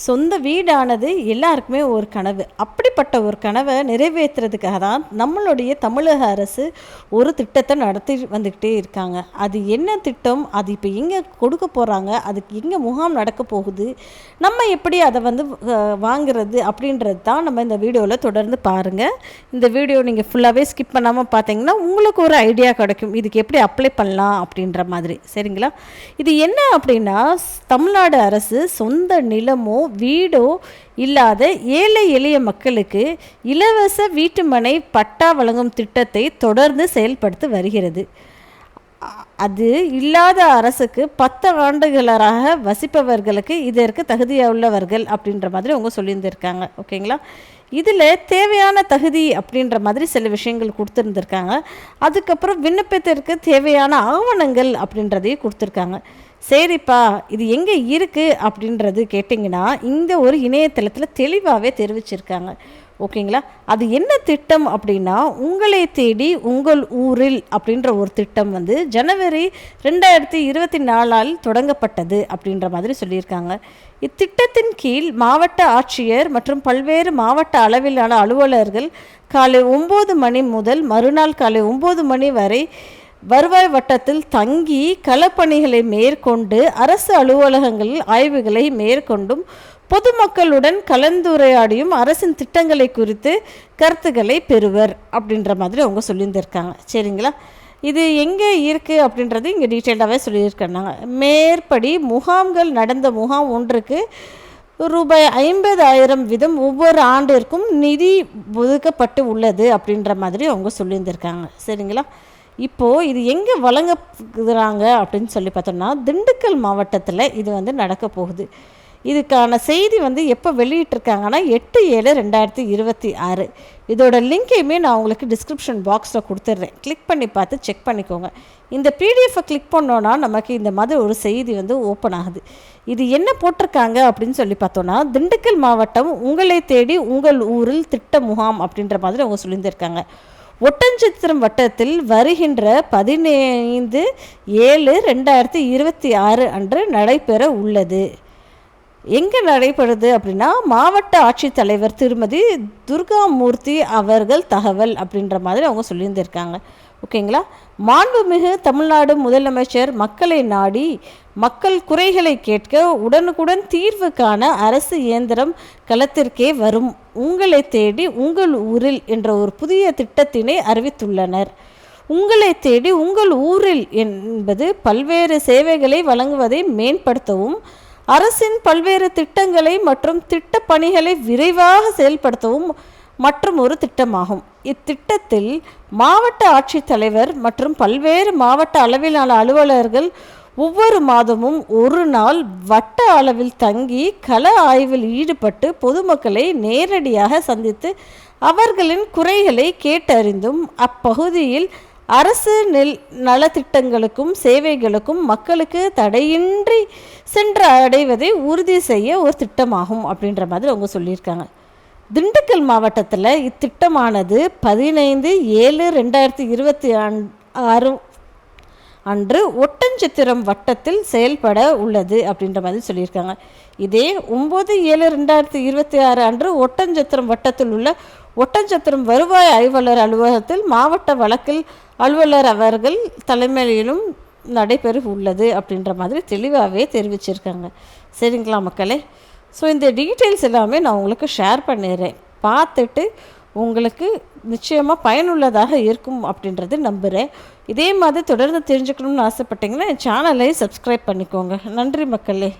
சொந்த வீடானது எல்லாருக்குமே ஒரு கனவு. அப்படிப்பட்ட ஒரு கனவை நிறைவேற்றுறதுக்காக தான் நம்மளுடைய தமிழக அரசு ஒரு திட்டத்தை நடத்தி வந்துக்கிட்டே இருக்காங்க. அது என்ன திட்டம், அது இப்போ எங்கே கொடுக்க போகிறாங்க, அதுக்கு எங்கே முகாம் நடக்க போகுது, நம்ம எப்படி அதை வாங்கிறது அப்படின்றது தான் நம்ம இந்த வீடியோவில் தொடர்ந்து பாருங்கள். இந்த வீடியோ நீங்கள் ஃபுல்லாகவே ஸ்கிப் பண்ணாமல் பார்த்தீங்கன்னா உங்களுக்கு ஒரு ஐடியா கிடைக்கும், இதுக்கு எப்படி அப்ளை பண்ணலாம் அப்படின்ற மாதிரி. சரிங்களா? இது என்ன அப்படின்னா, தமிழ்நாடு அரசு சொந்த நிலமோ வீடோ இல்லாத ஏழை எளிய மக்களுக்கு இலவச வீட்டுமனை பட்டா வழங்கும் திட்டத்தை தொடர்ந்து செயல்படுத்தி வருகிறது. அது இல்லாத அரசுக்கு 10 ஆண்டுகளாக வசிப்பவர்களுக்கு இதற்கு தகுதியுள்ளவர்கள் அப்படின்ற மாதிரி அவங்க சொல்லியிருந்திருக்காங்க. ஓகேங்களா? இதில் தேவையான தகுதி அப்படின்ற மாதிரி சில விஷயங்கள் கொடுத்துருந்துருக்காங்க. அதுக்கப்புறம் விண்ணப்பத்திற்கு தேவையான ஆவணங்கள் அப்படின்றதையும் கொடுத்துருக்காங்க. சரிப்பா, இது எங்கே இருக்குது அப்படின்றது கேட்டிங்கன்னா, இந்த ஒரு இணையதளத்தில் தெளிவாகவே தெரிவிச்சிருக்காங்க. ஓகேங்களா? அது என்ன திட்டம் அப்படின்னா, உங்களை தேடி உங்கள் ஊரில் அப்படின்ற ஒரு திட்டம் ஜனவரி 2024 தொடங்கப்பட்டது அப்படின்ற மாதிரி சொல்லியிருக்காங்க. இத்திட்டத்தின் கீழ் மாவட்ட ஆட்சியர் மற்றும் பல்வேறு மாவட்ட அளவிலான அலுவலர்கள் காலை 9 மணி முதல் மறுநாள் காலை 9 மணி வரை வருவாய் வட்டத்தில் தங்கி களப்பணிகளை மேற்கொண்டு அரசு அலுவலகங்களில் ஆய்வுகளை மேற்கொண்டும் பொதுமக்களுடன் கலந்துரையாடியும் அரசின் திட்டங்களை குறித்து கருத்துக்களை பெறுவர் அப்படின்ற மாதிரி அவங்க சொல்லியிருந்திருக்காங்க. சரிங்களா? இது எங்கே இருக்குது அப்படின்றது இங்கே டீட்டெயில்டாகவே சொல்லியிருக்காங்க. மேற்படி முகாம்கள் நடந்த முகாம் ஒன்றுக்கு ரூபாய் 50,000 வீதம் ஒவ்வொரு ஆண்டிற்கும் நிதி ஒதுக்கப்பட்டு உள்ளது அப்படின்ற மாதிரி அவங்க சொல்லியிருந்திருக்காங்க. சரிங்களா? இப்போது இது எங்கே வழங்குறாங்க அப்படின்னு சொல்லி பார்த்தோம்னா, திண்டுக்கல் மாவட்டத்தில் இது நடக்க போகுது. இதுக்கான செய்தி எப்போ வெளியிட்டிருக்காங்கன்னா 8/7/2026. இதோட லிங்கையுமே நான் உங்களுக்கு டிஸ்கிரிப்ஷன் பாக்ஸில் கொடுத்துட்றேன். கிளிக் பண்ணி பார்த்து செக் பண்ணிக்கோங்க. இந்த பிடிஎஃப்பை கிளிக் பண்ணோன்னா நமக்கு இந்த மாதிரி ஒரு செய்தி ஓப்பன் ஆகுது. இது என்ன போட்டிருக்காங்க அப்படின்னு சொல்லி பார்த்தோன்னா, திண்டுக்கல் மாவட்டம் உங்களை தேடி உங்கள் ஊரில் திட்ட முகாம் அப்படின்ற மாதிரி அவங்க சொல்லியிருந்திருக்காங்க. ஒட்டன்சத்திரம் வட்டத்தில் வருகின்ற 15/7/2026 அன்று நடைபெற உள்ளது. எங்கே நடைபெறுது அப்படின்னா, மாவட்ட ஆட்சித்தலைவர் திருமதி துர்காமூர்த்தி அவர்கள் தகவல் அப்படின்ற மாதிரி அவங்க சொல்லியிருந்திருக்காங்க. ஓகேங்களா? மாண்புமிகு தமிழ்நாடு முதலமைச்சர் மக்களை நாடி மக்கள் குறைகளை கேட்க உடனுக்குடன் தீர்வு காண அரசு இயந்திரம் களத்திற்கே வரும் உங்களை தேடி உங்கள் ஊரில் என்ற ஒரு புதிய திட்டத்தினை அறிவித்துள்ளனர். உங்களை தேடி உங்கள் ஊரில் என்பது பல்வேறு சேவைகளை வழங்குவதை மேம்படுத்தவும் அரசின் பல்வேறு திட்டங்களை மற்றும் திட்ட பணிகளை விரைவாக செயல்படுத்தவும் மற்றும் ஒரு திட்டமாகும். இத்திட்டத்தில் மாவட்ட ஆட்சித்தலைவர் மற்றும் பல்வேறு மாவட்ட அளவிலான அலுவலர்கள் ஒவ்வொரு மாதமும் ஒரு நாள் வட்ட அளவில் தங்கி கள ஆய்வில் ஈடுபட்டு பொதுமக்களை நேரடியாக சந்தித்து அவர்களின் குறைகளை கேட்டறிந்தும் அப்பகுதியில் அரசு நலத்திட்டங்களுக்கும் சேவைகளுக்கும் மக்களுக்கு தடையின்றி சென்று அடைவதை உறுதி செய்ய ஒரு திட்டமாகும் அப்படின்ற மாதிரி அவங்க சொல்லியிருக்காங்க. திண்டுக்கல் மாவட்டத்தில் இத்திட்டமானது 15/7/2026 அன்று ஒட்டன்சத்திரம் வட்டத்தில் செயல்பட உள்ளது அப்படின்ற மாதிரி சொல்லியிருக்காங்க. இதே 9/7/2026 அன்று ஒட்டன்சத்திரம் வட்டத்தில் உள்ள ஒட்டன்சத்திரம் வருவாய் ஆய்வாளர் அலுவலகத்தில் மாவட்ட வழக்கில் அலுவலர் அவர்கள் தலைமையிலும் நடைபெற உள்ளது அப்படின்ற மாதிரி தெளிவாகவே தெரிவிச்சிருக்காங்க. சரிங்களா மக்களே? ஸோ இந்த டீட்டெயில்ஸ் எல்லாமே நான் உங்களுக்கு ஷேர் பண்ணிடுறேன். பார்த்துட்டு உங்களுக்கு நிச்சயமாக பயனுள்ளதாக இருக்கும் அப்படின்றது நம்புகிறேன். இதே மாதிரி தொடர்ந்து தெரிஞ்சுக்கணும்னு ஆசைப்பட்டீங்கன்னா என் சேனலை சப்ஸ்கிரைப் பண்ணிக்கோங்க. நன்றி மக்களே.